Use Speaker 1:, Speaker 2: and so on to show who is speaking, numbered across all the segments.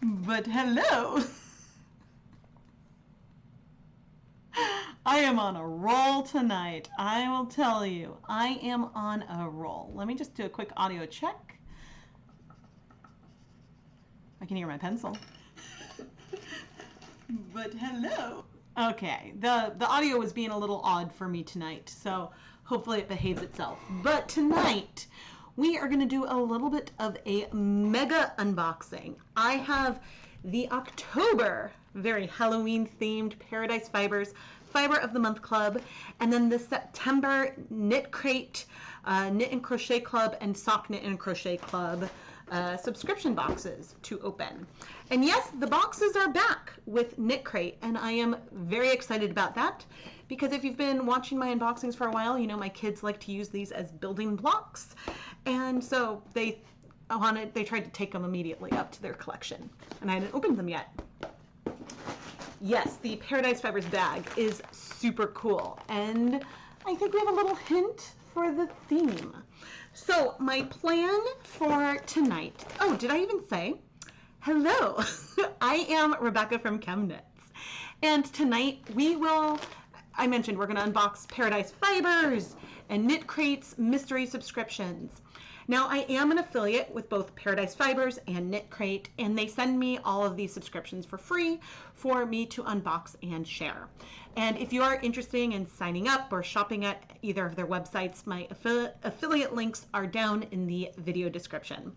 Speaker 1: But hello! I am on a roll tonight. I will tell you, I am on a roll. Let me just do a quick audio check. I can hear my pencil. But hello! Okay, the audio was being a little odd for me tonight, so hopefully it behaves itself. But tonight, we are going to do a little bit of a mega unboxing. I have the October, very Halloween themed Paradise Fibers Fiber of the Month Club, and then the September KnitCrate, Knit and Crochet Club, and Sock Knit and Crochet Club subscription boxes to open. And yes, the boxes are back with KnitCrate, and I am very excited about that because if you've been watching my unboxings for a while, you know my kids like to use these as building blocks, and so they tried to take them immediately up to their collection, and I hadn't opened them yet. Yes, the Paradise Fibers bag is super cool, and I think we have a little hint for the theme. So my plan for tonight, oh, did I even say? Hello, I am Rebecca from ChemKnits, and tonight I mentioned we're gonna unbox Paradise Fibers and KnitCrates mystery subscriptions. Now I am an affiliate with both Paradise Fibers and KnitCrate, and they send me all of these subscriptions for free for me to unbox and share. And if you are interested in signing up or shopping at either of their websites, my affiliate links are down in the video description.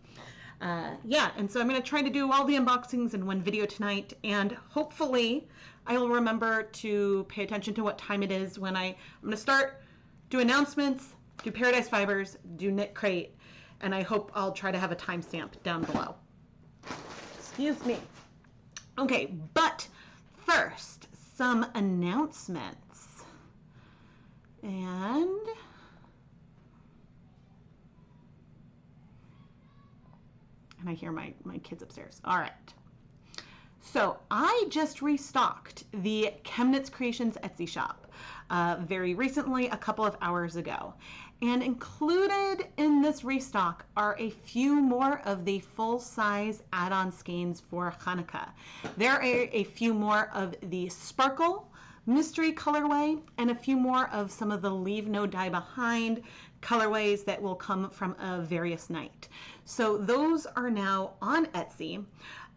Speaker 1: Yeah, and so I'm going to try to do all the unboxings in one video tonight, and hopefully I will remember to pay attention to what time it is when I'm going to start, do announcements, do Paradise Fibers, do KnitCrate, and I hope I'll try to have a timestamp down below. Excuse me. Okay, but first, some announcements. And I hear my kids upstairs. All right. So I just restocked the ChemKnits Creations Etsy shop very recently, a couple of hours ago. And included in this restock are a few more of the full-size add-on skeins for Hanukkah. There are a few more of the Sparkle mystery colorway and a few more of some of the Leave No Dye Behind colorways that will come from a various night. So those are now on Etsy,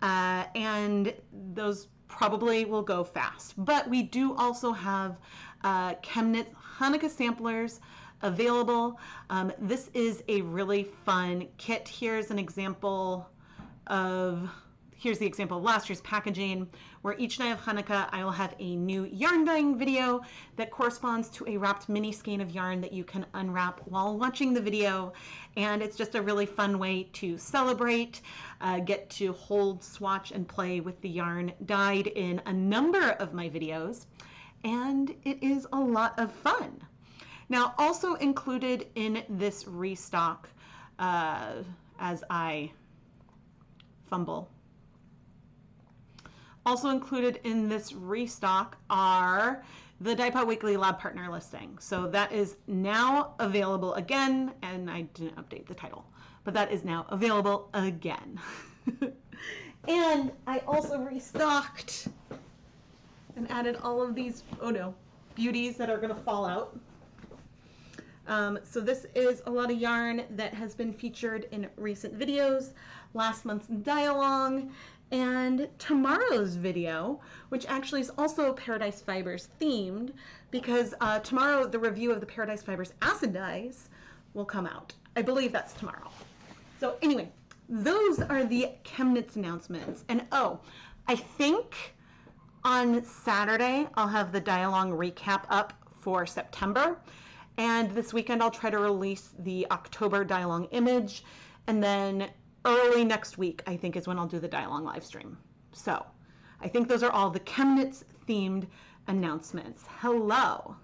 Speaker 1: and those probably will go fast. But we do also have ChemKnits Hanukkah samplers available. This is a really fun kit. Here's the example of last year's packaging, where each night of Hanukkah I will have a new yarn dyeing video that corresponds to a wrapped mini skein of yarn that you can unwrap while watching the video. And it's just a really fun way to celebrate, get to hold, swatch, and play with the yarn dyed in a number of my videos. And it is a lot of fun. Now, also included in this restock, as I fumble, also included in this restock are the Dye Pot Weekly Lab Partner listing. So that is now available again, and I didn't update the title, but that is now available again. And I also restocked and added all of these, oh no, beauties that are gonna fall out. So this is a lot of yarn that has been featured in recent videos, last month's dye-along, and tomorrow's video, which actually is also Paradise Fibers themed, because tomorrow the review of the Paradise Fibers acid dyes will come out. I believe that's tomorrow. So anyway, those are the ChemKnits announcements. And oh, I think on Saturday I'll have the dye-along recap up for September. And this weekend I'll try to release the October dye-along image, and then early next week I think is when I'll do the dye-along live stream. So I think those are all the ChemKnits themed announcements. Hello.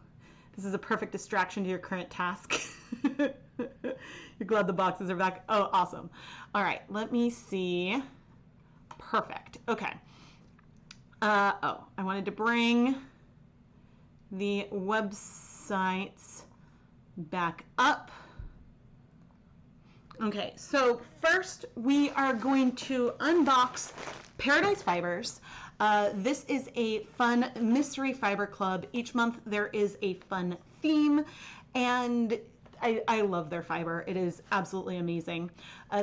Speaker 1: This is a perfect distraction to your current task. You're glad the boxes are back. Oh, awesome. All right, let me see. Perfect. Okay. Oh, I wanted to bring the websites back up. Okay, so first we are going to unbox Paradise Fibers. This is a fun mystery fiber club. Each month there is a fun theme, and I love their fiber. It is absolutely amazing.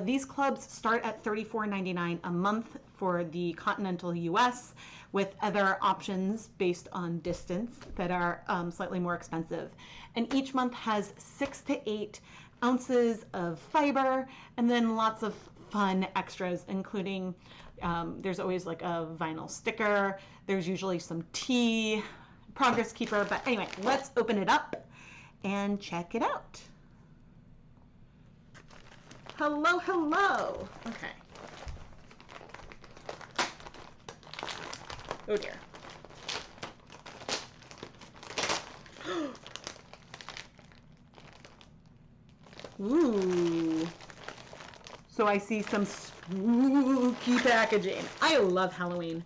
Speaker 1: These clubs start at $34.99 a month for the continental US, with other options based on distance that are slightly more expensive. And each month has 6 to 8 ounces of fiber, and then lots of fun extras, including there's always like a vinyl sticker. There's usually some tea, progress keeper. But anyway, let's open it up and check it out. Hello, hello. Okay. Oh dear. Ooh. So I see some spooky packaging. I love Halloween.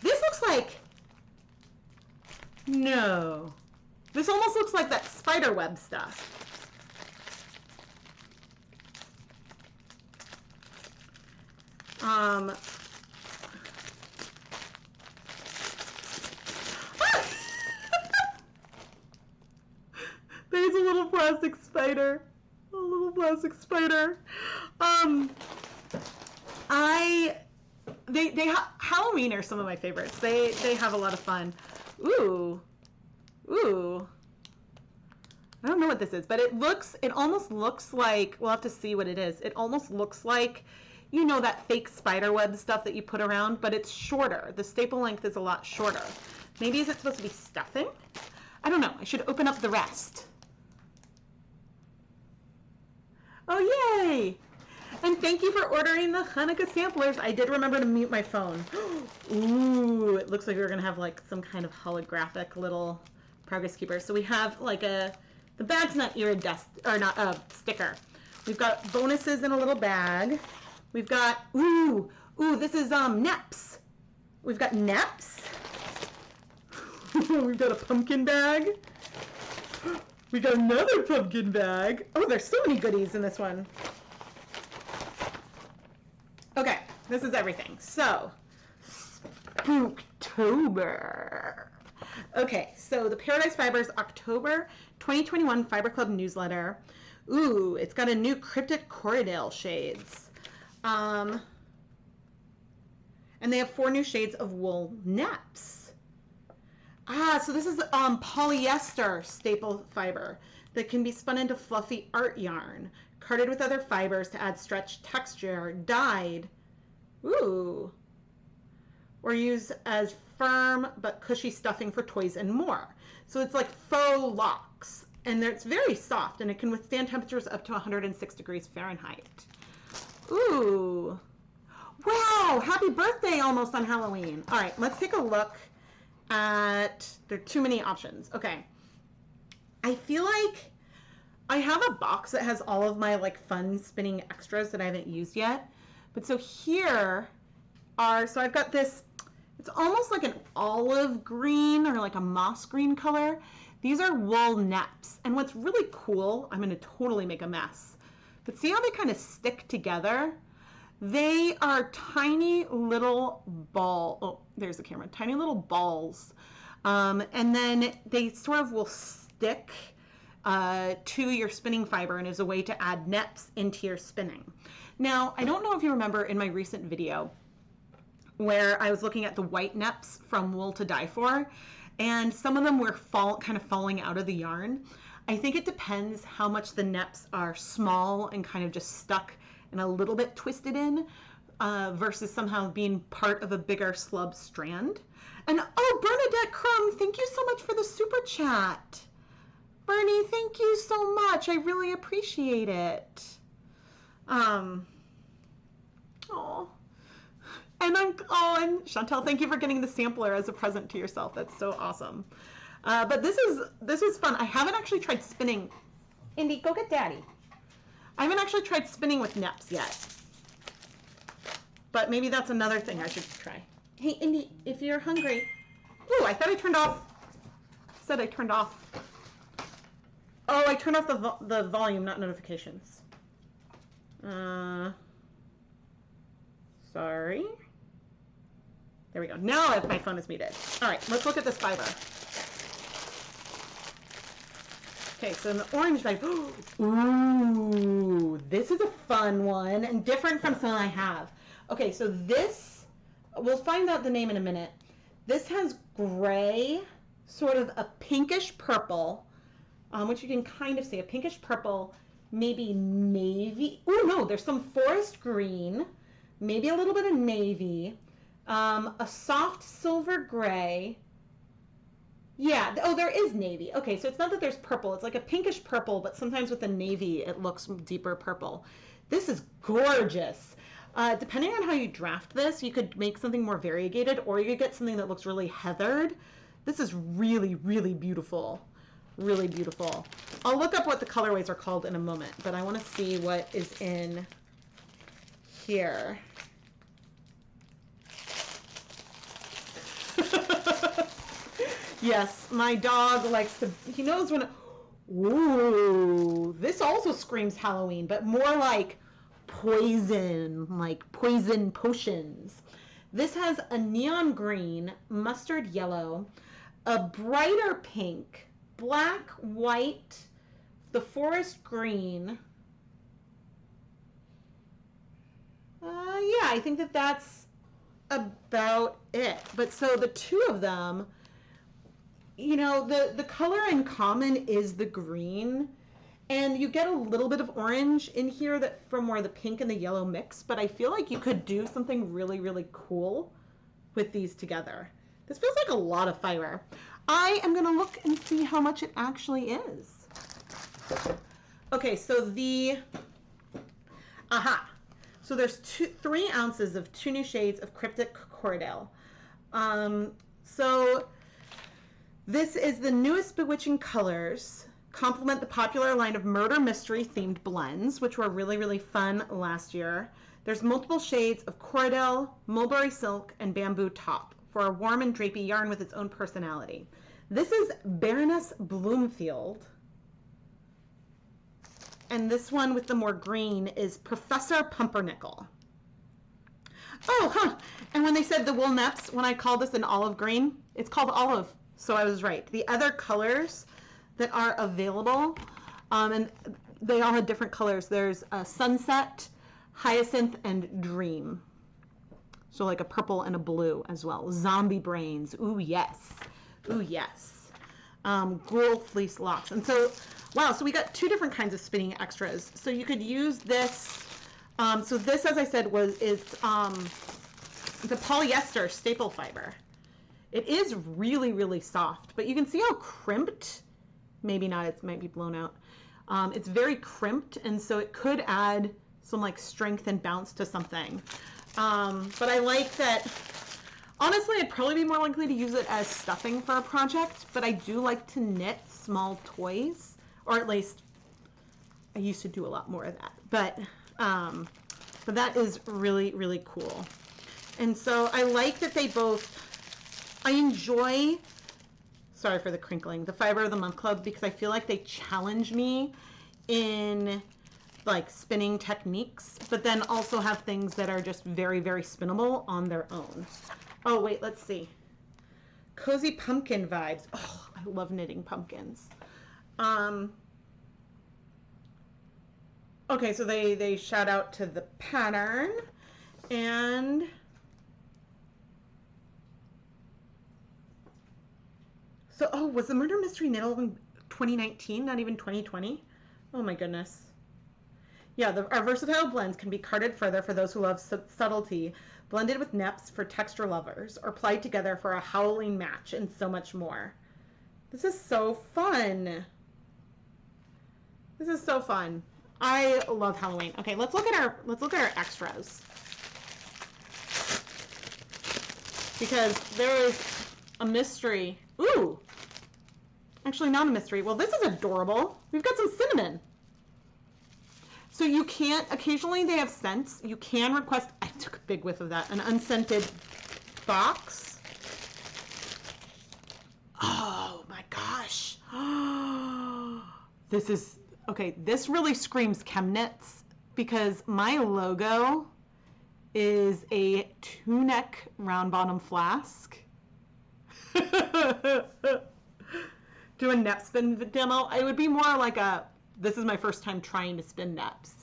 Speaker 1: This looks like... No. This almost looks like that spider web stuff. There's a little plastic spider. A little plastic spider. Halloween are some of my favorites. They have a lot of fun. Ooh. Ooh. I don't know what this is, but it almost looks like, we'll have to see what it is. It almost looks like, you know, that fake spider web stuff that you put around, but it's shorter. The staple length is a lot shorter. Maybe is it supposed to be stuffing? I don't know. I should open up the rest. Oh, yay! And thank you for ordering the Hanukkah samplers. I did remember to mute my phone. Ooh, it looks like we're gonna have like some kind of holographic little progress keeper. So we have like the bag's not a sticker. We've got bonuses in a little bag. We've got, ooh, this is Neps. We've got Neps. We've got a pumpkin bag. We got another pumpkin bag. Oh, there's so many goodies in this one. Okay, this is everything. So, Spooktober. Okay, so the Paradise Fibers October 2021 Fiber Club newsletter. Ooh, it's got a new Cryptic Corridale shades. And they have 4 new shades of wool Neps. So this is polyester staple fiber that can be spun into fluffy art yarn, carded with other fibers to add stretch texture, dyed, ooh, or used as firm but cushy stuffing for toys and more. So it's like faux locks, and it's very soft, and it can withstand temperatures up to 106 degrees Fahrenheit. Ooh, wow, happy birthday almost on Halloween. All right, let's take a look at, there are too many options. Okay, I feel like I have a box that has all of my like fun spinning extras that I haven't used yet. But so here are, so I've got this, it's almost like an olive green or like a moss green color. These are wool Neps. And what's really cool, I'm gonna totally make a mess, but see how they kind of stick together? They are tiny little there's the camera, tiny little balls. And then they sort of will stick to your spinning fiber and is a way to add Neps into your spinning. Now, I don't know if you remember in my recent video where I was looking at the white Neps from Wool to Die For, and some of them were kind of falling out of the yarn. I think it depends how much the Neps are small and kind of just stuck and a little bit twisted in versus somehow being part of a bigger slub strand. And oh, Bernadette Crumb, thank you so much for the super chat. Bernie, thank you so much. I really appreciate it. And Chantel, thank you for getting the sampler as a present to yourself. That's so awesome. But this was fun. I haven't actually tried spinning. Indy, go get Daddy. I haven't actually tried spinning with Neps yet. But maybe that's another thing I should try. Hey, Indy, if you're hungry. Ooh, I thought I turned off. Said I turned off. Oh, I turned off the volume, not notifications. Sorry. There we go. Now if my phone is muted. All right, let's look at this fiber. Okay, so in the orange fiber, ooh, this is a fun one and different from some I have. Okay, so this, we'll find out the name in a minute. This has gray, sort of a pinkish purple, which you can kind of see, a pinkish purple, maybe navy. Oh no, there's some forest green, maybe a little bit of navy, a soft silver gray. Yeah, oh, there is navy. Okay, so it's not that there's purple. It's like a pinkish purple, but sometimes with the navy, it looks deeper purple. This is gorgeous. Depending on how you draft this, you could make something more variegated, or you could get something that looks really heathered. This is really, really beautiful. Really beautiful. I'll look up what the colorways are called in a moment, but I want to see what is in here. Yes, my dog likes to, he knows when, ooh, this also screams Halloween, but more like poison potions. This has a neon green, mustard yellow, a brighter pink, black, white, the forest green. Yeah, I think that that's about it. But so the two of them, you know, the color in common is the green, and you get a little bit of orange in here that from where the pink and the yellow mix, but I feel like you could do something really, really cool with these together. This feels like a lot of fiber. I am gonna look and see how much it actually is. Okay, so so there's 3 ounces of 2 new shades of Cryptic Cordell. So this is the newest bewitching colors, complement the popular line of murder mystery themed blends, which were really, really fun last year. There's multiple shades of Cordell, mulberry silk, and bamboo top for a warm and drapey yarn with its own personality. This is Baroness Bloomfield. And this one with the more green is Professor Pumpernickel. Oh, huh. And when they said the wool neps, when I called this an olive green, it's called olive. So I was right. The other colors that are available, and they all have different colors. There's a sunset, hyacinth, and dream. So like a purple and a blue as well. Zombie brains. Ooh, yes. Ooh, yes. Ghoul fleece locks. And so, wow, so we got 2 different kinds of spinning extras. So you could use this. So this, as I said, is the polyester staple fiber. It is really, really soft, but you can see how crimped, maybe not, it might be blown out. It's very crimped, and so it could add some like strength and bounce to something. But I like that, honestly, I'd probably be more likely to use it as stuffing for a project, but I do like to knit small toys, or at least I used to do a lot more of that. But that is really, really cool. And so I like that they both, I enjoy, sorry for the crinkling, the Fiber of the Month Club, because I feel like they challenge me in like spinning techniques, but then also have things that are just very, very spinnable on their own. Oh, wait, let's see. Cozy pumpkin vibes. Oh, I love knitting pumpkins. Okay, so they shout out to the pattern, and so, oh, was the Murder Mystery Knit in 2019, not even 2020? Oh my goodness. Yeah, our versatile blends can be carted further for those who love subtlety, blended with neps for texture lovers, or plied together for a howling match, and so much more. This is so fun. This is so fun. I love Halloween. Okay, let's look at our extras, because there is a mystery. Ooh. Actually, not a mystery. Well, this is adorable. We've got some cinnamon. So you can't, occasionally they have scents. You can request, I took a big whiff of that, an unscented box. Oh my gosh. This is, okay, this really screams ChemKnits, because my logo is a 2-neck round bottom flask. Do a net spin demo. It would be more like a, this is my first time trying to spin nets,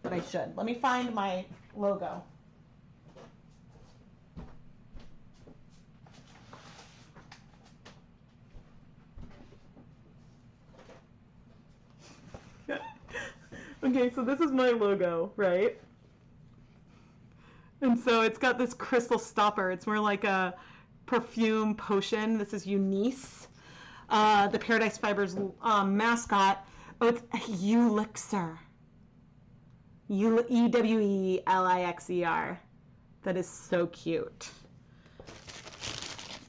Speaker 1: but I should. Let me find my logo. Okay, so this is my logo, right? And so it's got this crystal stopper. It's more like a perfume potion. This is Eunice, the Paradise Fibers mascot. Oh, it's Elixir. Ewelixer. That is so cute.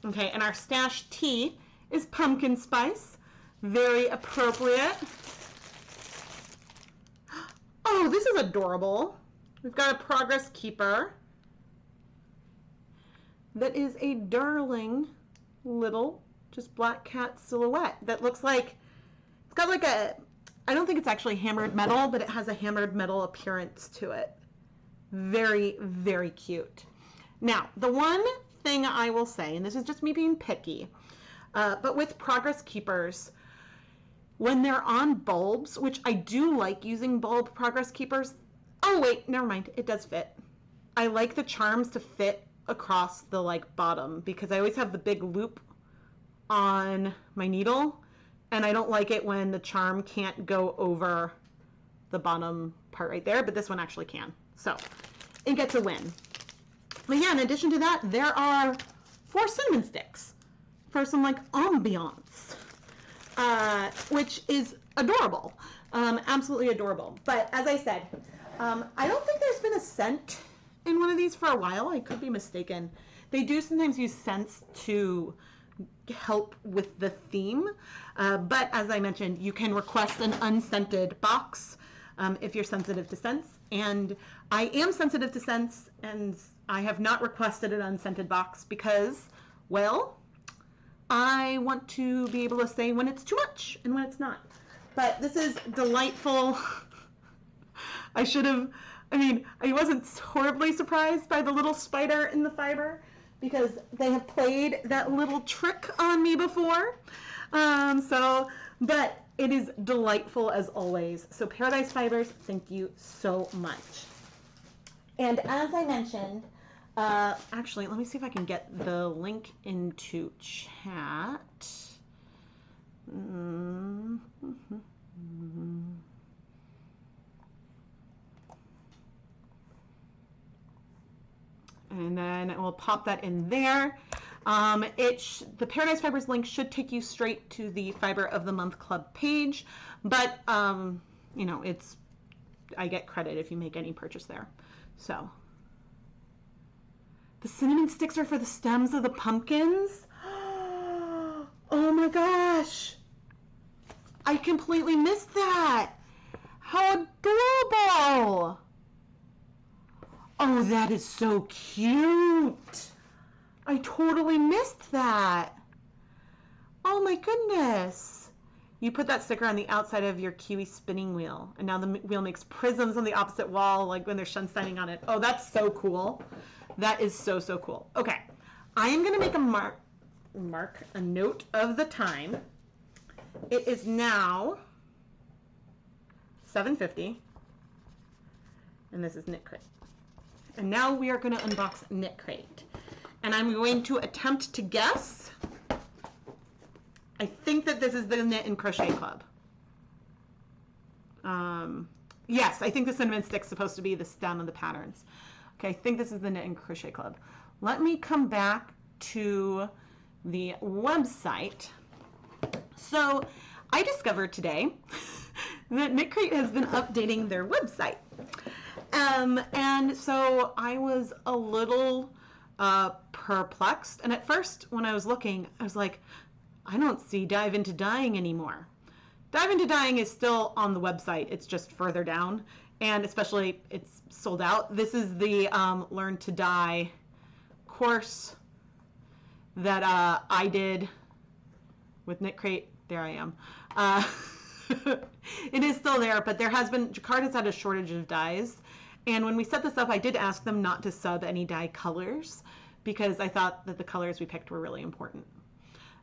Speaker 1: Okay, and our stash tea is pumpkin spice. Very appropriate. Oh, this is adorable. We've got a Progress Keeper that is a darling little just black cat silhouette that looks like, it's got like a, I don't think it's actually hammered metal, but it has a hammered metal appearance to it. Very, very cute. Now, the one thing I will say, and this is just me being picky, but with Progress Keepers, when they're on bulbs, which I do like using bulb Progress Keepers. Oh wait, never mind, it does fit. I like the charms to fit across the like bottom because I always have the big loop on my needle, and I don't like it when the charm can't go over the bottom part right there, but this one actually can. So it gets a win. But yeah, in addition to that, there are 4 cinnamon sticks for some like ambiance. Which is adorable, absolutely adorable. But as I said, I don't think there's been a scent in one of these for a while. I could be mistaken. They do sometimes use scents to help with the theme, but as I mentioned, you can request an unscented box if you're sensitive to scents, and I am sensitive to scents, and I have not requested an unscented box because, well, I want to be able to say when it's too much and when it's not. But this is delightful. I wasn't horribly surprised by the little spider in the fiber because they have played that little trick on me before. But it is delightful as always. So Paradise Fibers, thank you so much. And as I mentioned, actually, let me see if I can get the link into chat. And then we'll pop that in there. The Paradise Fibers link should take you straight to the Fiber of the Month Club page, but you know, I get credit if you make any purchase there. So the cinnamon sticks are for the stems of the pumpkins. Oh my gosh. I completely missed that. How adorable. Oh, that is so cute. I totally missed that. Oh my goodness. You put that sticker on the outside of your kiwi spinning wheel, and now the wheel makes prisms on the opposite wall, like when there's sun shining on it. Oh, that's so cool. That is so, so cool. Okay, I am gonna make a note of the time. It is now 7:50, and this is KnitCrate. And now we are gonna unbox KnitCrate. And I'm going to attempt to guess. I think that this is the Knit and Crochet Club. Yes, I think the cinnamon stick's supposed to be the stem of the patterns. Okay, I think this is the Knit and Crochet Club. Let me come back to the website. So I discovered today that KnitCrate has been updating their website. And so I was a little perplexed. And at first when I was looking, I was like, I don't see Dive Into Dyeing anymore. Dive Into Dyeing is still on the website. It's just further down, and especially it's sold out. This is the Learn to Dye course that I did with KnitCrate. There I am. It is still there, but there has been, Jacquard has had a shortage of dyes. And when we set this up, I did ask them not to sub any dye colors because I thought that the colors we picked were really important.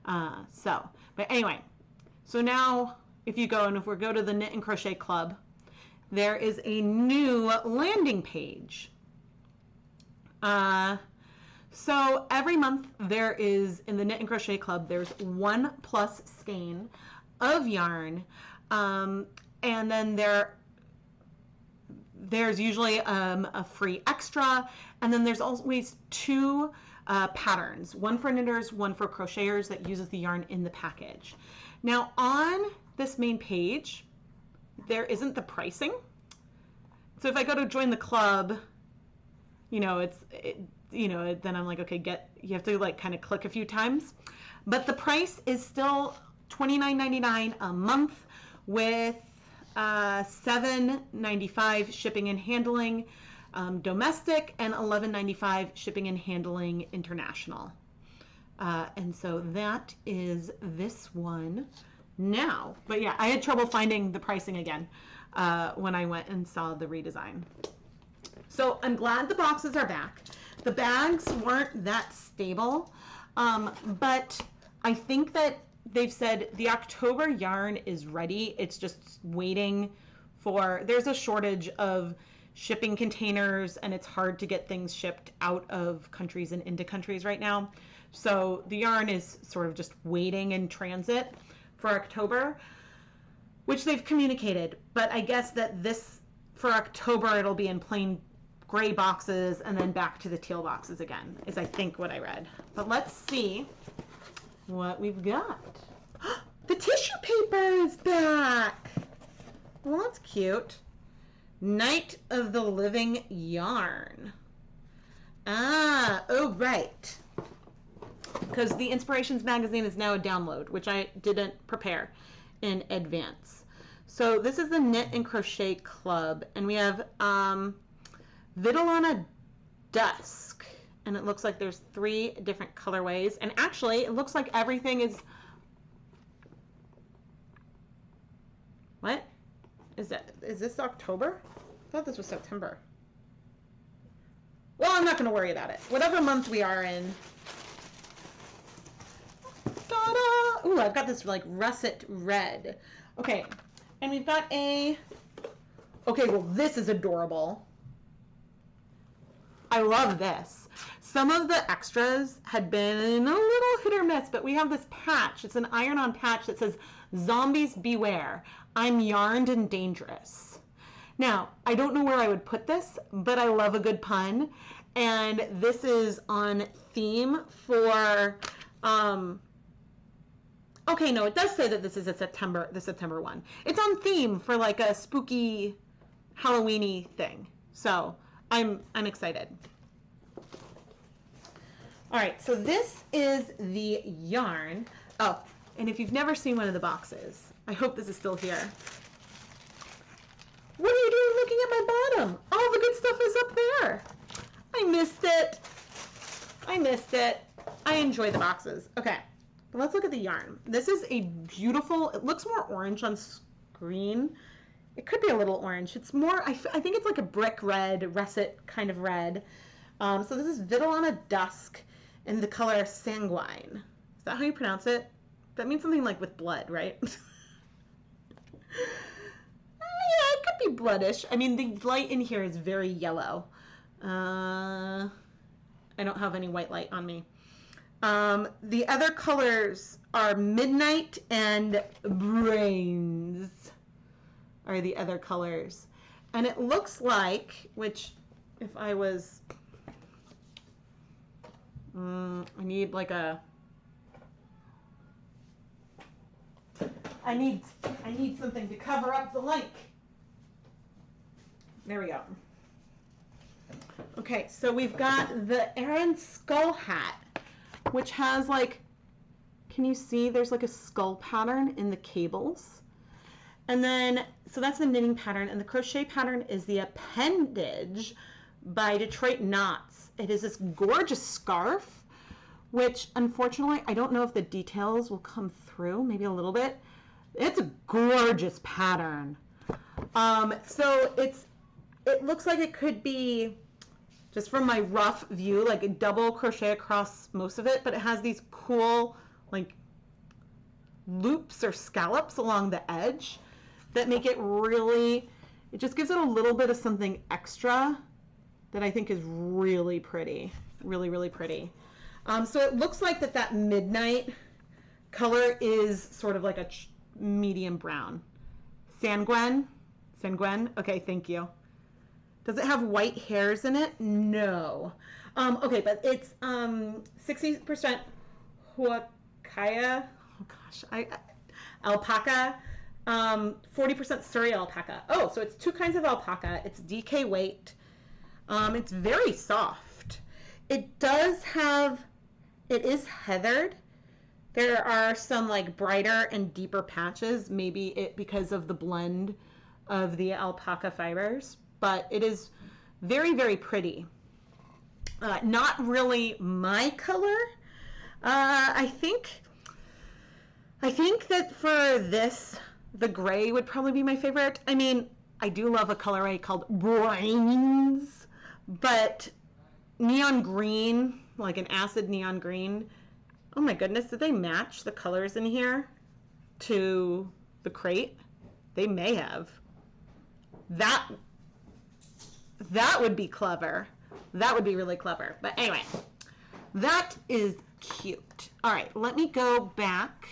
Speaker 1: But anyway, so now if we go to the Knit and Crochet Club, there is a new landing page. So every month there is, in the Knit and Crochet Club, there's 1+ skein of yarn. And then there's usually a free extra. And then there's always 2 patterns, one for knitters, one for crocheters that uses the yarn in the package. Now on this main page, there isn't the pricing. So if I go to join the club, then I'm like, okay, you have to like kind of click a few times. But the price is still $29.99 a month with $7.95 shipping and handling domestic and $11.95 shipping and handling international. And so that is this one now. But yeah, I had trouble finding the pricing again when I went and saw the redesign. So I'm glad the boxes are back. The bags weren't that stable, but I think that they've said the October yarn is ready. It's just waiting there's a shortage of shipping containers and it's hard to get things shipped out of countries and into countries right now. So the yarn is sort of just waiting in transit for October, which they've communicated. But I guess that for October, it'll be in plain gray boxes and then back to the teal boxes again, is I think what I read. But let's see what we've got. The tissue paper is back. Well, that's cute. Night of the Living Yarn. Oh, right. Because the Inspirations magazine is now a download, which I didn't prepare in advance. So this is the Knit and Crochet Club, and we have Vitellana Dusk, and it looks like there's 3 different colorways, and actually it looks like everything is... What? Is this October? I thought this was September. Well, I'm not going to worry about it. Whatever month we are in. Ta-da! Ooh, I've got this like russet red. Okay, and we've got okay, well, this is adorable. I love this. Some of the extras had been a little hit or miss, but we have this patch. It's an iron-on patch that says, "Zombies beware. I'm yarned and dangerous." Now, I don't know where I would put this, but I love a good pun. And this is on theme for, okay, no, it does say that this is the September one. It's on theme for like a spooky Halloween-y thing. So I'm excited. All right, so this is the yarn. Oh, and if you've never seen one of the boxes, I hope this is still here. What are you doing looking at my bottom? All the good stuff is up there. I missed it. I enjoy the boxes. Okay, but let's look at the yarn. This is a beautiful, it looks more orange on screen. It could be a little orange. It's more, I think it's like a brick red, russet kind of red. So this is Vitellana Dusk in the color Sanguine. Is that how you pronounce it? That means something like with blood, right? Yeah, it could be bloodish. I mean, the light in here is very yellow. I don't have any white light on me. The other colors are Midnight and Brains are the other colors. And it looks like, which if I was, I need like a, I need something to cover up the link. There we go. Okay, so we've got the Erin skull hat, which has like, can you see there's like a skull pattern in the cables? And then, so that's the knitting pattern, and the crochet pattern is the appendage by Detroit Knots. It is this gorgeous scarf, which unfortunately, I don't know if the details will come through, maybe a little bit, It's a gorgeous pattern. So it looks like it could be, just from my rough view, like a double crochet across most of it, but it has these cool like loops or scallops along the edge that make it really, it just gives it a little bit of something extra that I think is really pretty, really, really pretty. So it looks like that midnight color is sort of like a medium brown. Sanguine? Okay, thank you. Does it have white hairs in it? No. Okay, but it's 60% huacaya. Oh gosh, alpaca. 40% Surrey alpaca. Oh, so it's two kinds of alpaca. It's DK weight. It's very soft. It is heathered. There are some like brighter and deeper patches, maybe because of the blend of the alpaca fibers, but it is very, very pretty. Not really my color. I think that for this, the gray would probably be my favorite. I mean, I do love a colorway called Brains, but neon green, like an acid neon green. Oh my goodness, did they match the colors in here to the crate? They may have. That would be clever. That would be really clever. But anyway, that is cute. All right, let me go back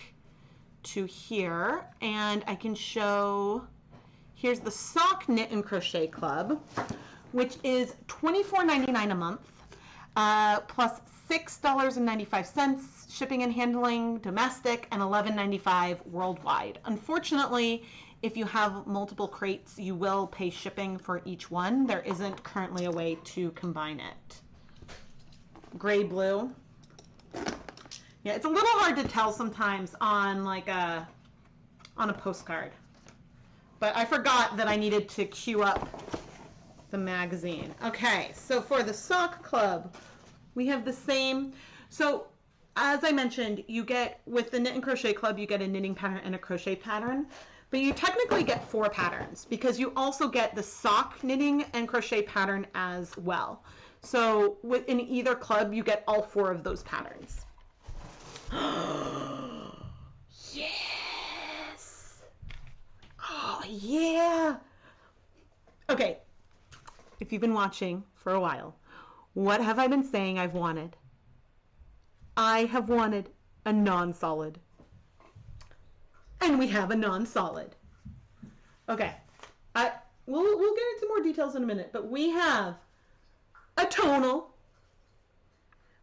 Speaker 1: to here and I can show, here's the Sock Knit and Crochet Club, which is $24.99 a month, plus $6.95 shipping and handling domestic and $11.95 worldwide. Unfortunately, if you have multiple crates, you will pay shipping for each one. There isn't currently a way to combine it. Gray blue. Yeah, it's a little hard to tell sometimes on like on a postcard. But I forgot that I needed to queue up the magazine. Okay, so for the sock club, we have the same. So as I mentioned, you get, with the Knit and Crochet Club, you get a knitting pattern and a crochet pattern. But you technically get 4 patterns because you also get the sock knitting and crochet pattern as well. So in either club, you get all 4 of those patterns. Yes! Oh, yeah! Okay, if you've been watching for a while, what have I been saying I've wanted? I have wanted a non-solid. And we have a non-solid. Okay, we'll get into more details in a minute, but we have a tonal.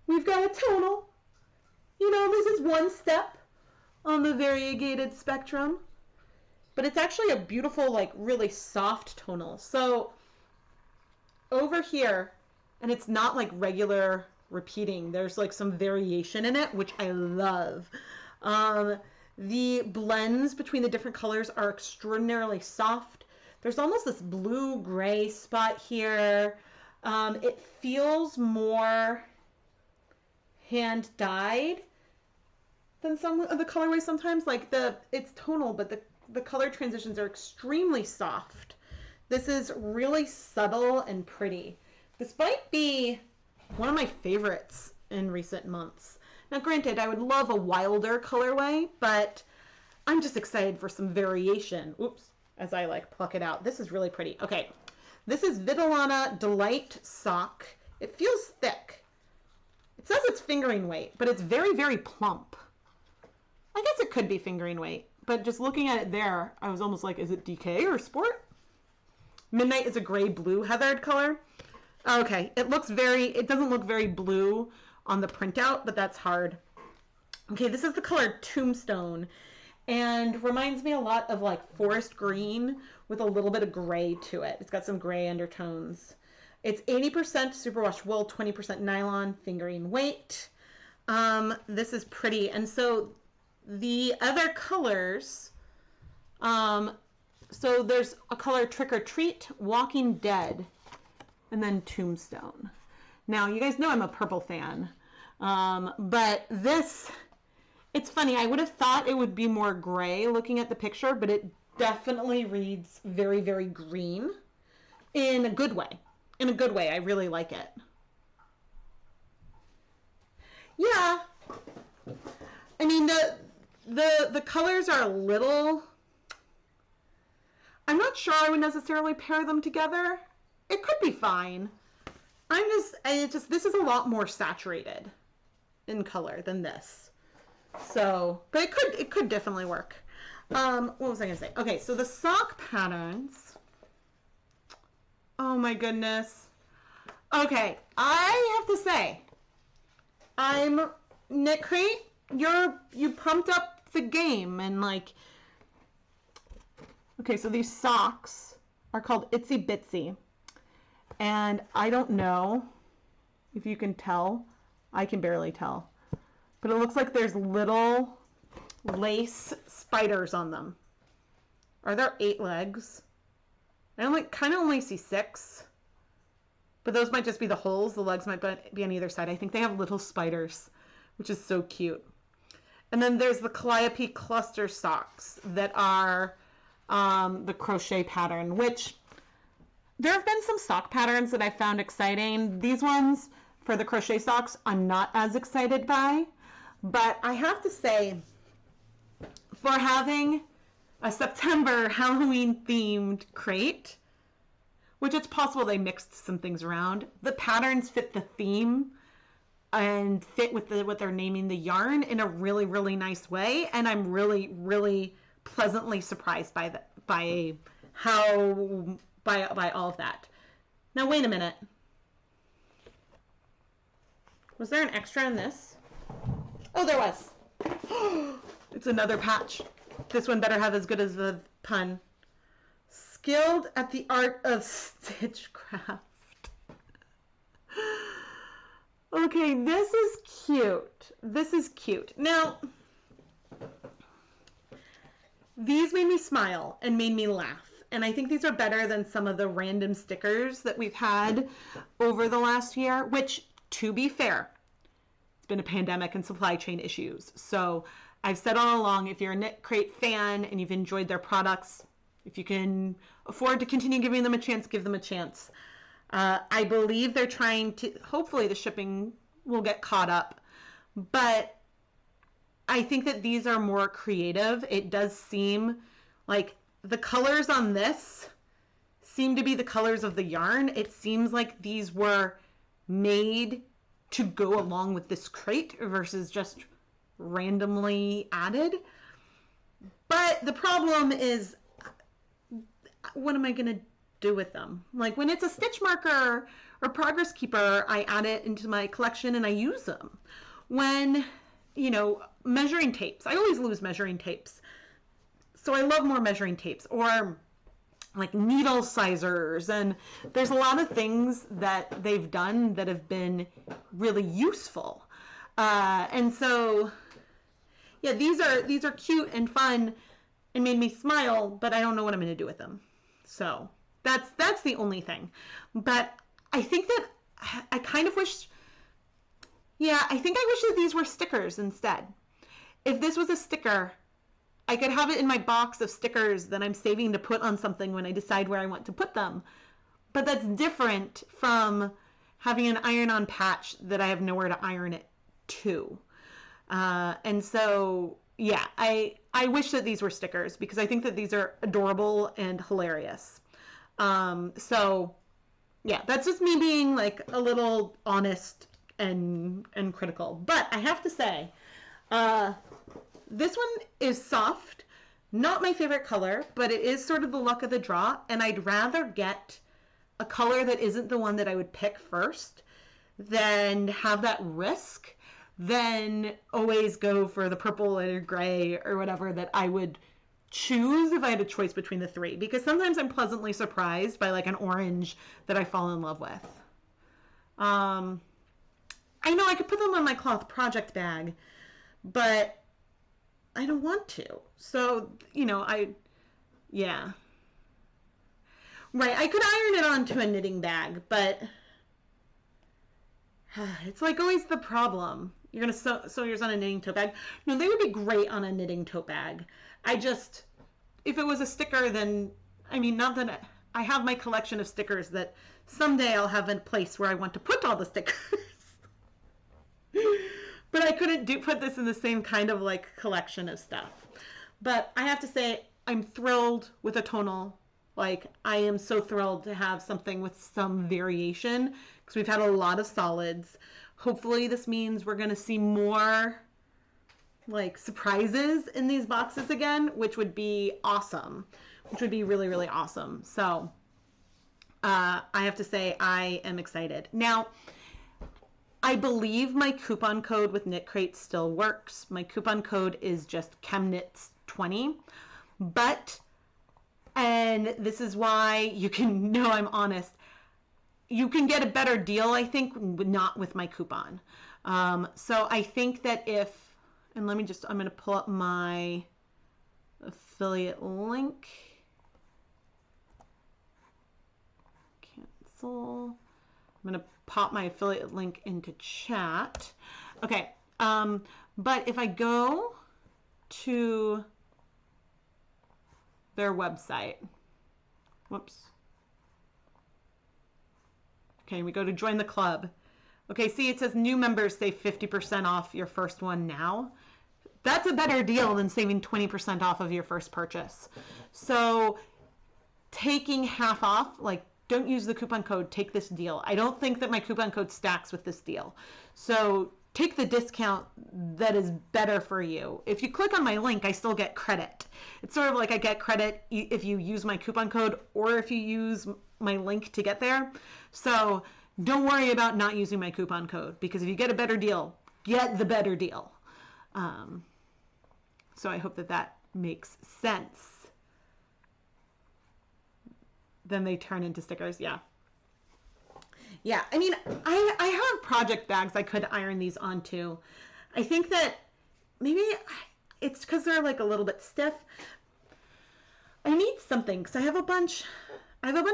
Speaker 1: We've got a tonal. You know, this is one step on the variegated spectrum, but it's actually a beautiful, like really soft tonal. So over here, and it's not like regular repeating, there's like some variation in it, which I love. The blends between the different colors are extraordinarily soft. There's almost this blue-gray spot here. It feels more hand-dyed than some of the colorways sometimes. Like it's tonal, but the color transitions are extremely soft. This is really subtle and pretty. This might be one of my favorites in recent months. Now, granted, I would love a wilder colorway, but I'm just excited for some variation. Oops, as I like pluck it out. This is really pretty. Okay, this is Vitalana Delight Sock. It feels thick. It says it's fingering weight, but it's very, very plump. I guess it could be fingering weight, but just looking at it there, I was almost like, is it DK or sport? Midnight is a gray-blue heathered color. Okay, it doesn't look very blue on the printout, but that's hard. Okay, this is the color Tombstone and reminds me a lot of like forest green with a little bit of gray to it. It's got some gray undertones. It's 80% superwash wool, 20% nylon, fingering weight. This is pretty. And so the other colors, so there's a color Trick or Treat, Walking Dead, and then Tombstone. Now, you guys know I'm a purple fan, but this It's funny, I would have thought it would be more gray looking at the picture, but it definitely reads very, very green in a good way. In a good way, I really like it. Yeah, I mean the colors are a little. I'm not sure I would necessarily pair them together. It could be fine. This is a lot more saturated in color than this. So, but it could definitely work. What was I gonna say? Okay, so the sock patterns. Oh my goodness. Okay, I have to say, I'm Knitcrate. You pumped up the game and like. Okay, so these socks are called Itsy Bitsy, and I don't know if you can tell. I can barely tell, but it looks like there's little lace spiders on them. Are there 8 legs? I kind of only see 6, but those might just be the holes. The legs might be on either side. I think they have little spiders, which is so cute. And then there's the Calliope cluster socks that are the crochet pattern, which there have been some sock patterns that I found exciting. These ones for the crochet socks I'm not as excited by, but I have to say, for having a September Halloween themed crate, which it's possible they mixed some things around, the patterns fit the theme and fit with what they're naming the yarn in a really, really nice way, and I'm really, really pleasantly surprised by all of that. Now wait a minute. Was there an extra in this? Oh, there was. It's another patch. This one better have as good as the pun. Skilled at the art of stitchcraft. Okay, this is cute. This is cute. Now, these made me smile and made me laugh. And I think these are better than some of the random stickers that we've had over the last year, which, to be fair, it's been a pandemic and supply chain issues. So I've said all along, if you're a KnitCrate fan and you've enjoyed their products, if you can afford to continue giving them a chance, give them a chance. I believe they're trying to, hopefully the shipping will get caught up, but I think that these are more creative. It does seem like the colors on this seem to be the colors of the yarn. It seems like these were made to go along with this crate versus just randomly added. But the problem is, what am I going to do with them? Like when it's a stitch marker or progress keeper, I add it into my collection and I use them. When, measuring tapes, I always lose measuring tapes. So I love more measuring tapes, or like needle sizers, and there's a lot of things that they've done that have been really useful. And so, yeah, these are cute and fun and made me smile, but I don't know what I'm going to do with them. So that's the only thing. But I think that I kind of wish, I think I wish that these were stickers instead. If this was a sticker, I could have it in my box of stickers that I'm saving to put on something when I decide where I want to put them. But that's different from having an iron-on patch that I have nowhere to iron it to. And so, yeah, I wish that these were stickers because I think that these are adorable and hilarious. So, yeah, that's just me being like a little honest and critical. But I have to say, this one is soft, not my favorite color, but it is sort of the luck of the draw, and I'd rather get a color that isn't the one that I would pick first than have that risk than always go for the purple or gray or whatever that I would choose if I had a choice between the three, because sometimes I'm pleasantly surprised by like an orange that I fall in love with. I know I could put them on my cloth project bag, but I don't want to. So, yeah. Right, I could iron it onto a knitting bag, but It's like always the problem. You're going to sew yours on a knitting tote bag. No, they would be great on a knitting tote bag. If it was a sticker, then, I mean, not that I have my collection of stickers that someday I'll have a place where I want to put all the stickers. But I couldn't put this in the same kind of like collection of stuff. But I have to say, I'm thrilled with a tonal. Like, I am so thrilled to have something with some variation because we've had a lot of solids. Hopefully this means we're going to see more like surprises in these boxes again, which would be awesome, which would be really, really awesome. So I have to say I am excited. Now, I believe my coupon code with KnitCrates still works. My coupon code is just ChemKnits20, and this is why you can know I'm honest. You can get a better deal, I think, not with my coupon. So I think that I'm going to pull up my affiliate link. Cancel. I'm going to pop my affiliate link into chat. Okay. But if I go to their website, whoops. Okay, we go to join the club. Okay, see, it says new members save 50% off your first one now. That's a better deal than saving 20% off of your first purchase. So taking half off, like, don't use the coupon code, take this deal. I don't think that my coupon code stacks with this deal. So take the discount that is better for you. If you click on my link, I still get credit. It's sort of like I get credit if you use my coupon code or if you use my link to get there. So don't worry about not using my coupon code, because if you get a better deal, get the better deal. So I hope that makes sense. Then they turn into stickers. Yeah. Yeah. I mean, I have project bags I could iron these onto. I think that maybe it's because they're like a little bit stiff. I need something because I have a bunch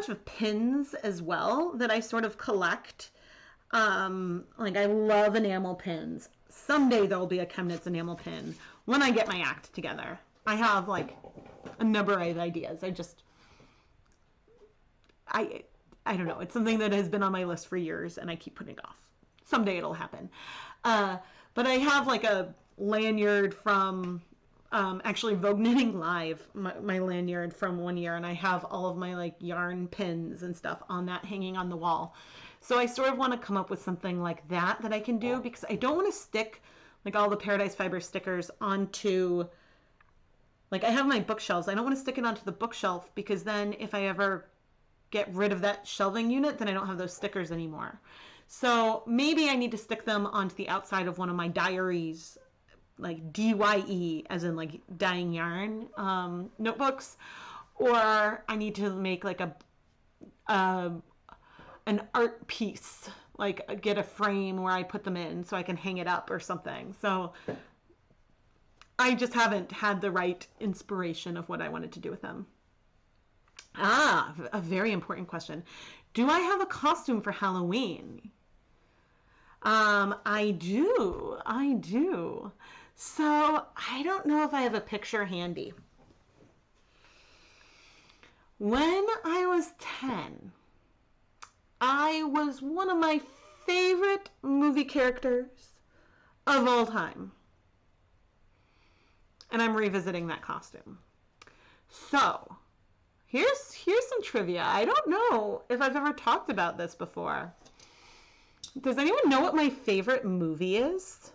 Speaker 1: of pins as well that I sort of collect. Like, I love enamel pins. Someday there'll be a ChemKnits enamel pin when I get my act together. I have like a number of ideas. I don't know. It's something that has been on my list for years and I keep putting it off. Someday it'll happen. But I have like a lanyard from actually Vogue Knitting Live, my lanyard from one year, and I have all of my like yarn pins and stuff on that hanging on the wall. So I sort of want to come up with something like that I can do, because I don't want to stick like all the Paradise Fiber stickers onto, like, I have my bookshelves. I don't want to stick it onto the bookshelf, because then if I ever get rid of that shelving unit, then I don't have those stickers anymore. So maybe I need to stick them onto the outside of one of my diaries, like DYE, as in like dyeing yarn notebooks, or I need to make like an art piece, like get a frame where I put them in so I can hang it up or something. So I just haven't had the right inspiration of what I wanted to do with them. Ah, a very important question. Do I have a costume for Halloween? I do. So I don't know if I have a picture handy. When I was 10, I was one of my favorite movie characters of all time. And I'm revisiting that costume. So here's some trivia. I don't know if I've ever talked about this before. Does anyone know what my favorite movie is?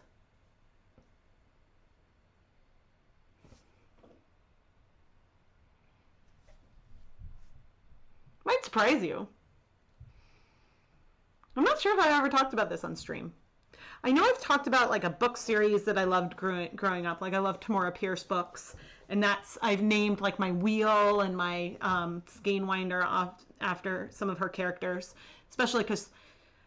Speaker 1: Might surprise you. I'm not sure if I ever talked about this on stream. I know I've talked about like a book series that I loved growing up. Like, I love Tamora Pierce books, and I've named like my wheel and my skein winder after some of her characters, especially because,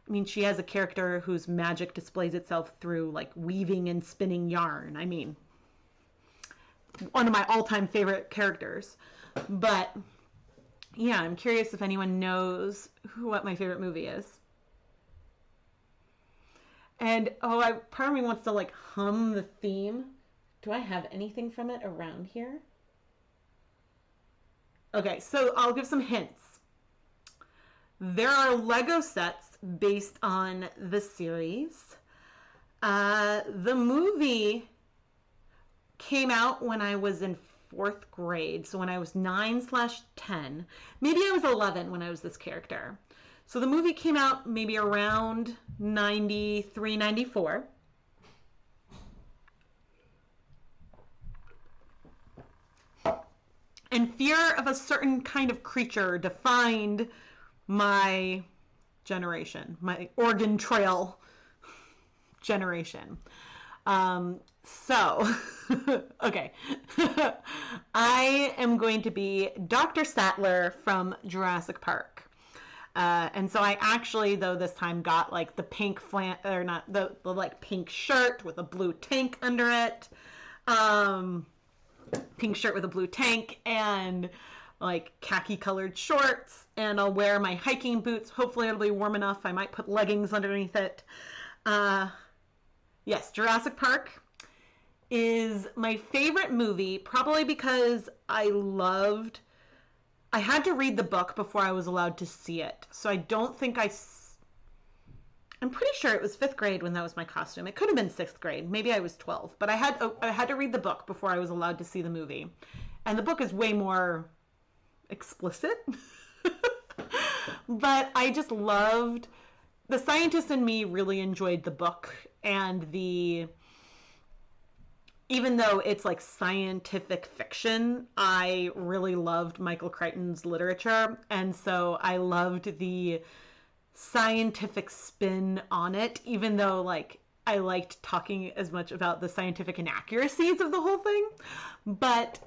Speaker 1: I mean, she has a character whose magic displays itself through like weaving and spinning yarn. I mean, one of my all-time favorite characters. But yeah, I'm curious if anyone knows what my favorite movie is. And part of me wants to like hum the theme. Do I have anything from it around here? Okay, so I'll give some hints. There are Lego sets based on the series. The movie came out when I was in 4th grade, so when I was 9/10. Maybe I was 11 when I was this character. So the movie came out maybe around 93, 94. And fear of a certain kind of creature defined my generation, my Oregon Trail generation. So, okay. I am going to be Dr. Sattler from Jurassic Park. And so I actually, though, this time got like the pink or not, the like pink shirt with a blue tank under it. Pink shirt with a blue tank and like khaki colored shorts. And I'll wear my hiking boots. Hopefully it'll be warm enough. I might put leggings underneath it. Yes, Jurassic Park is my favorite movie, probably because I had to read the book before I was allowed to see it. So I don't think I'm pretty sure it was 5th grade when that was my costume. It could have been 6th grade. Maybe I was 12. But I had to read the book before I was allowed to see the movie. And the book is way more explicit. But I just loved... The scientist in me really enjoyed the book. And even though it's like scientific fiction, I really loved Michael Crichton's literature. And so I loved the scientific spin on it, even though like I liked talking as much about the scientific inaccuracies of the whole thing. But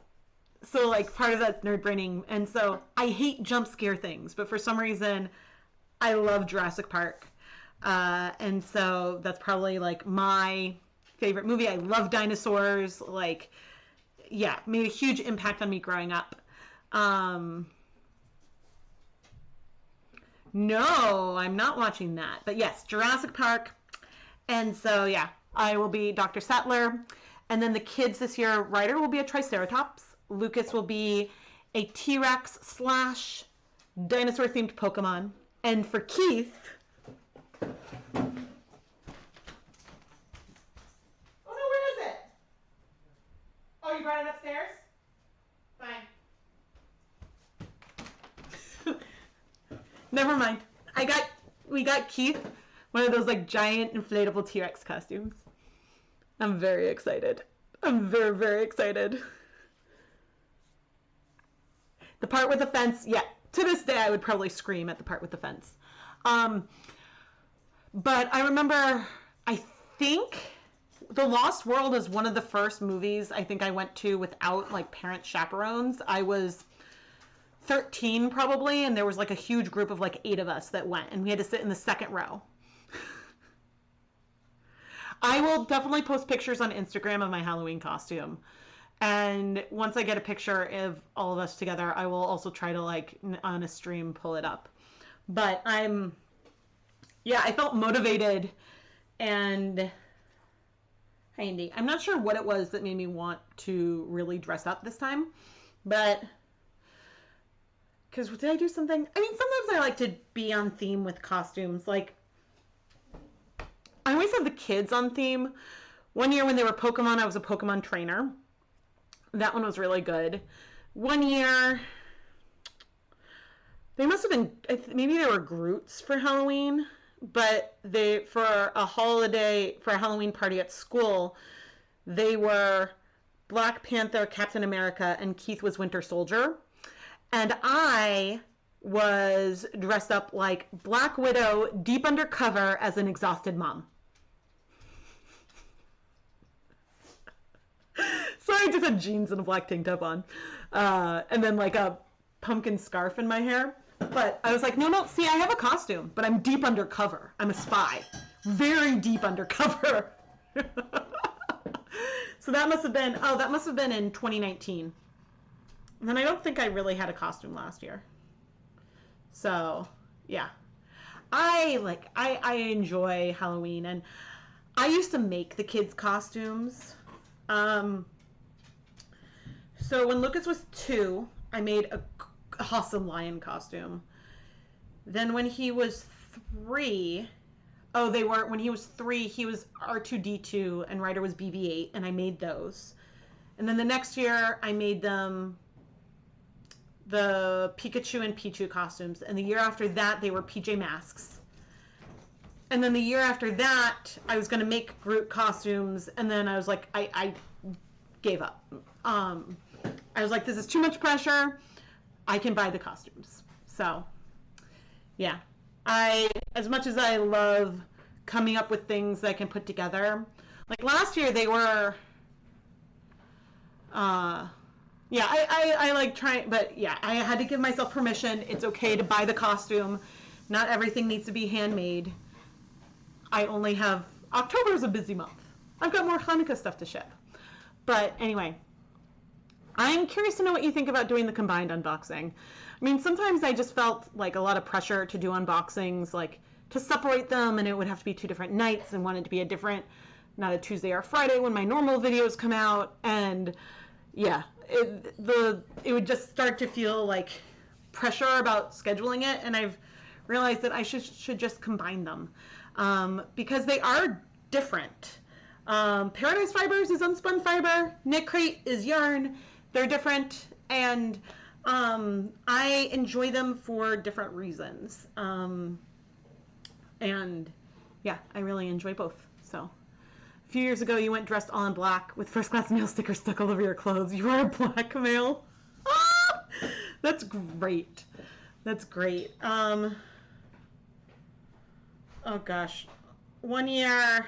Speaker 1: so like part of that's nerd braining. And so I hate jump scare things, but for some reason I love Jurassic Park. And so that's probably like my favorite movie. I love dinosaurs. Like, yeah, made a huge impact on me growing up. No, I'm not watching that. But yes, Jurassic Park. And so, yeah, I will be Dr. Sattler. And then the kids this year, Ryder will be a Triceratops. Lucas will be a T-Rex / dinosaur-themed Pokemon. And for Keith... Oh, no, where is it? Oh, you brought it upstairs? Fine. Never mind. We got Keith one of those like giant inflatable T-Rex costumes. I'm very excited. I'm very, very excited. The part with the fence, yeah, to this day I would probably scream at the part with the fence. But I remember, I think The Lost World is one of the first movies I think I went to without like parent chaperones. I was 13 probably, and there was like a huge group of like 8 of us that went, and we had to sit in the second row. I will definitely post pictures on Instagram of my Halloween costume. And once I get a picture of all of us together, I will also try to like on a stream pull it up. But I felt motivated. And hi, Andy. I'm not sure what it was that made me want to really dress up this time, but because did I do something? I mean, sometimes I like to be on theme with costumes. Like, I always have the kids on theme. One year when they were Pokemon, I was a Pokemon trainer. That one was really good. One year, they must have been, maybe they were Groots for Halloween, but for a Halloween party at school, they were Black Panther, Captain America, and Keith was Winter Soldier. And I was dressed up like Black Widow, deep undercover as an exhausted mom. So I just had jeans and a black tank top on. And then like a pumpkin scarf in my hair. But I was like, no, see, I have a costume, but I'm deep undercover. I'm a spy. Very deep undercover. So that must have been in 2019. And then I don't think I really had a costume last year. So, yeah. I enjoy Halloween, and I used to make the kids' costumes. So when Lucas was 2, I made a awesome lion costume. Then when he was 3, when he was 3, he was R2-D2 and Ryder was BB-8, and I made those. And then the next year, I made them the Pikachu and Pichu costumes. And the year after that, they were PJ Masks. And then the year after that, I was going to make Groot costumes. And then I was like, I gave up. I was like, this is too much pressure. I can buy the costumes. So, yeah. As much as I love coming up with things that I can put together, like last year they were, I like trying, but yeah, I had to give myself permission. It's okay to buy the costume. Not everything needs to be handmade. October is a busy month. I've got more Hanukkah stuff to ship. But anyway, I'm curious to know what you think about doing the combined unboxing. I mean, sometimes I just felt like a lot of pressure to do unboxings, like to separate them, and it would have to be 2 different nights and want it to be not a Tuesday or Friday when my normal videos come out. And yeah, it would just start to feel like pressure about scheduling it. And I've realized that I should just combine them because they are different. Paradise Fibers is unspun fiber. KnitCrate is yarn. They're different, and I enjoy them for different reasons. And yeah, I really enjoy both. So a few years ago, you went dressed all in black with first class mail stickers stuck all over your clothes. You are a black mail. Ah! That's great. That's great. Oh gosh. One year.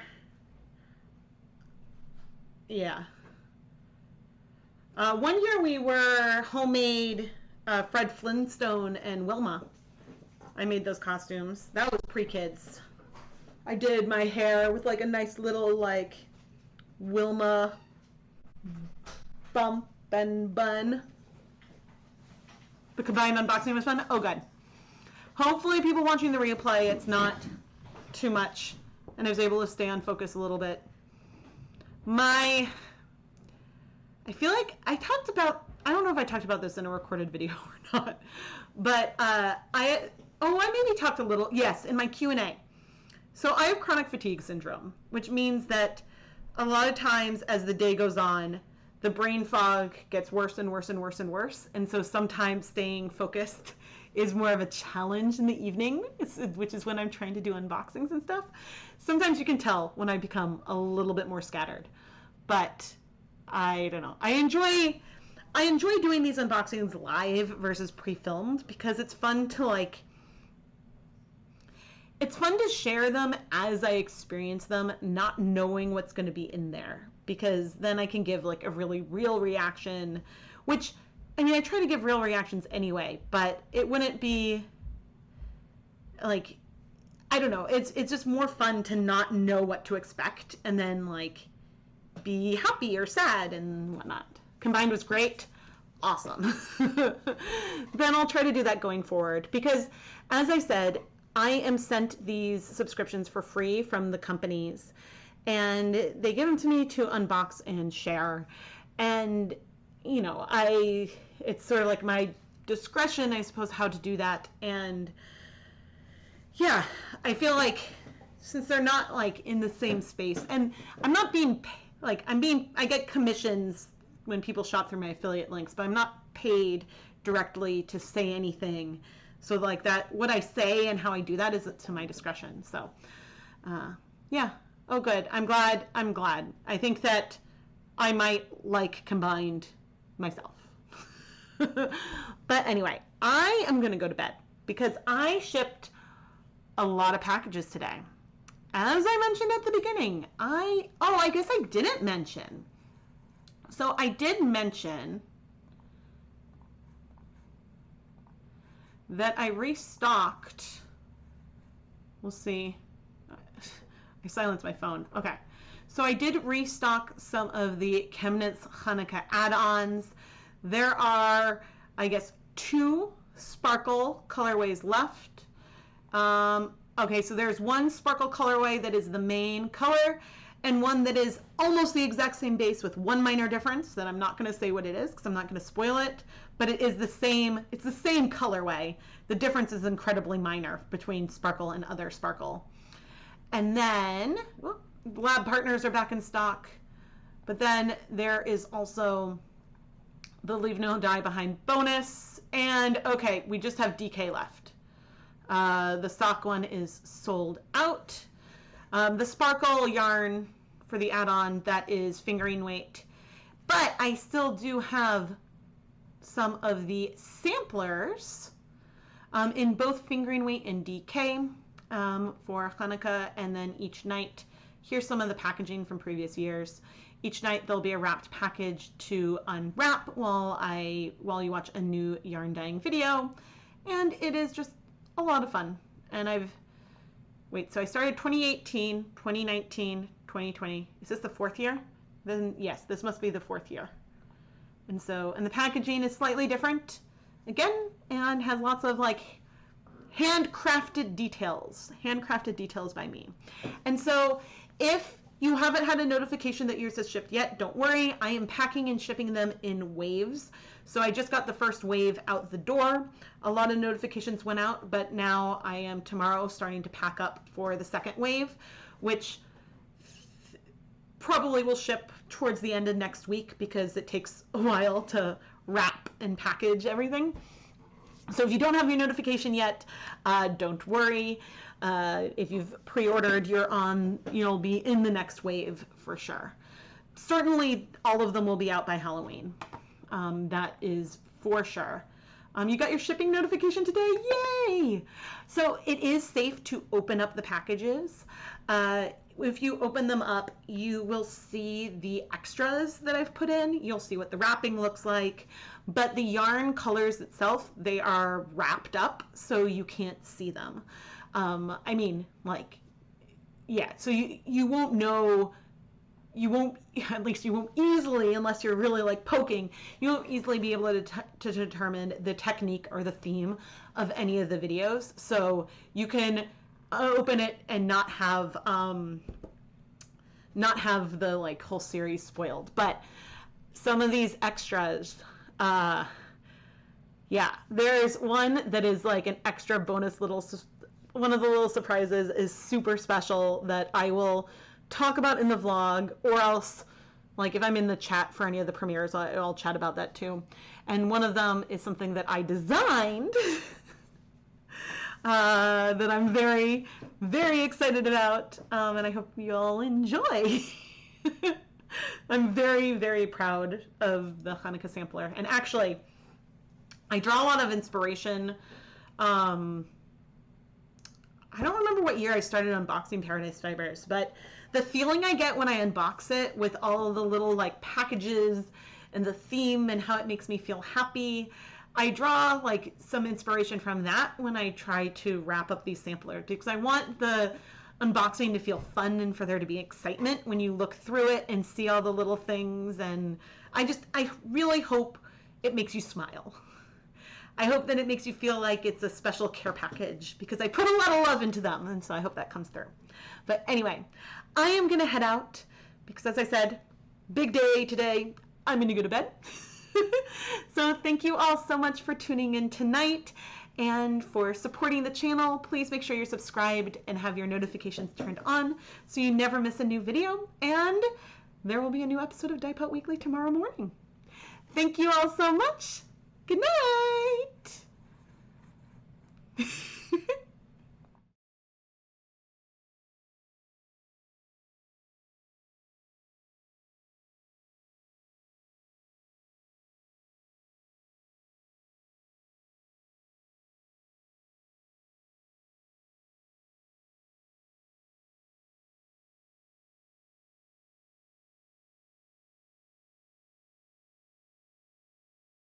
Speaker 1: Yeah. One year we were homemade Fred Flintstone and Wilma. I made those costumes. That was pre-kids. I did my hair with like a nice little like Wilma bump and bun. The combined unboxing was fun. Oh, good. Hopefully people watching the replay, it's not too much and I was able to stay on focus a little bit. I feel like I don't know if I talked about this in a recorded video or not, but I maybe talked a little, yes, in my Q&A. So I have chronic fatigue syndrome, which means that a lot of times as the day goes on, the brain fog gets worse and worse and worse and worse. And so sometimes staying focused is more of a challenge in the evening, which is when I'm trying to do unboxings and stuff. Sometimes you can tell when I become a little bit more scattered, but I don't know. I enjoy doing these unboxings live versus pre-filmed because it's fun to share them as I experience them, not knowing what's going to be in there, because then I can give like a really real reaction, which, I mean, I try to give real reactions anyway, but it wouldn't be like, I don't know. It's just more fun to not know what to expect and then like be happy or sad and whatnot. Combined was great. Awesome. Then I'll try to do that going forward because, as I said, I am sent these subscriptions for free from the companies and they give them to me to unbox and share. And, you know, it's sort of like my discretion, I suppose, how to do that. And yeah, I feel like since they're not like in the same space, and I'm not being like, I get commissions when people shop through my affiliate links, but I'm not paid directly to say anything. So like that, what I say and how I do that is to my discretion. So, yeah. Oh, good. I'm glad. I think that I might like combined myself. But anyway, I am going to go to bed because I shipped a lot of packages today. As I mentioned at the beginning, I guess I didn't mention. So I did mention that I restocked. We'll see. I silenced my phone. Okay. So I did restock some of the ChemKnits Hanukkah add-ons. There are, I guess, 2 sparkle colorways left. Okay, so there's one sparkle colorway that is the main color, and one that is almost the exact same base with one minor difference that I'm not going to say what it is because I'm not going to spoil it, but it is the same, it's the same colorway. The difference is incredibly minor between sparkle and other sparkle. And then, lab partners are back in stock, but then there is also the Leave No Dye Behind bonus, and okay, we just have DK left. The sock one is sold out. The sparkle yarn for the add-on, that is fingering weight. But I still do have some of the samplers in both fingering weight and DK for Hanukkah, and then each night, here's some of the packaging from previous years. Each night there'll be a wrapped package to unwrap while you watch a new yarn dyeing video, and it is just a lot of fun. And so I started 2018, 2019, 2020. Is this the fourth year? Then yes, this must be the fourth year. And the packaging is slightly different again, and has lots of like handcrafted details by me. And so if you haven't had a notification that yours has shipped yet, don't worry. I am packing and shipping them in waves. So I just got the first wave out the door. A lot of notifications went out, but now I am tomorrow starting to pack up for the second wave, which probably will ship towards the end of next week because it takes a while to wrap and package everything. So if you don't have your notification yet, don't worry. If you've pre-ordered, you'll be in the next wave for sure. Certainly all of them will be out by Halloween. That is for sure. You got your shipping notification today? Yay! So it is safe to open up the packages. If you open them up, you will see the extras that I've put in. You'll see what the wrapping looks like, but the yarn colors itself, they are wrapped up so you can't see them. I mean, like, yeah, so you won't know, at least you won't easily, unless you're really like poking, you won't easily be able to determine the technique or the theme of any of the videos. So you can open it and not have the like whole series spoiled. But some of these extras, yeah, there's one that is like an extra bonus one of the little surprises is super special that I will talk about in the vlog, or else like if I'm in the chat for any of the premieres, I'll chat about that too. And one of them is something that I designed that I'm very, very excited about, and I hope you all enjoy. I'm very, very proud of the Hanukkah sampler. And actually, I draw a lot of inspiration. I don't remember what year I started unboxing Paradise Fibers, but the feeling I get when I unbox it with all of the little like packages and the theme and how it makes me feel happy, I draw like some inspiration from that when I try to wrap up these samplers, because I want the unboxing to feel fun and for there to be excitement when you look through it and see all the little things. And I really hope it makes you smile. I hope that it makes you feel like it's a special care package, because I put a lot of love into them, and so I hope that comes through. But anyway, I am going to head out because, as I said, big day today. I'm going to go to bed. So thank you all so much for tuning in tonight and for supporting the channel. Please make sure you're subscribed and have your notifications turned on so you never miss a new video. And there will be a new episode of Dye Pot Weekly tomorrow morning. Thank you all so much. Good night.